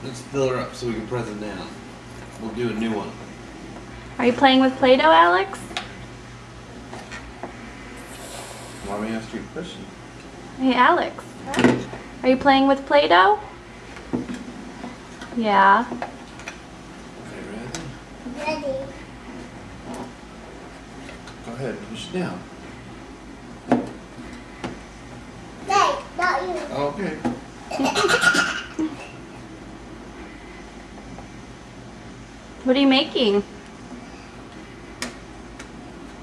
Let's fill her up so we can press it down. We'll do a new one. Are you playing with Play-Doh, Alex? Mommy asked you a question. Hey, Alex. Are you playing with Play-Doh? Yeah. Okay, ready? Ready. Go ahead, push it down. Hey, not you. Okay. What are you making?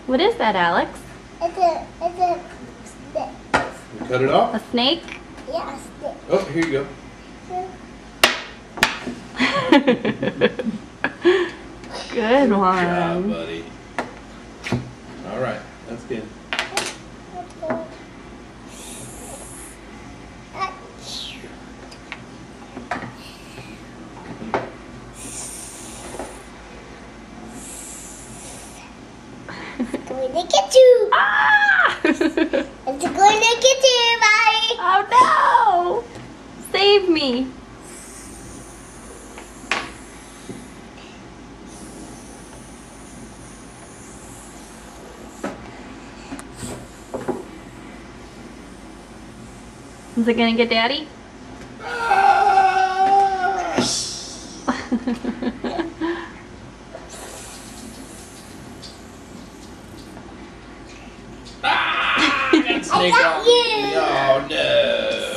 What is that, Alex? It's a stick. You cut it off? A snake? Yeah, a stick. Oh, here you go. Good Good one. job, buddy. All right, that's good. Going to get you. Ah! It's going to get you, buddy. Oh no! Save me. Is it gonna get Daddy? Snake got on you. me. Oh no.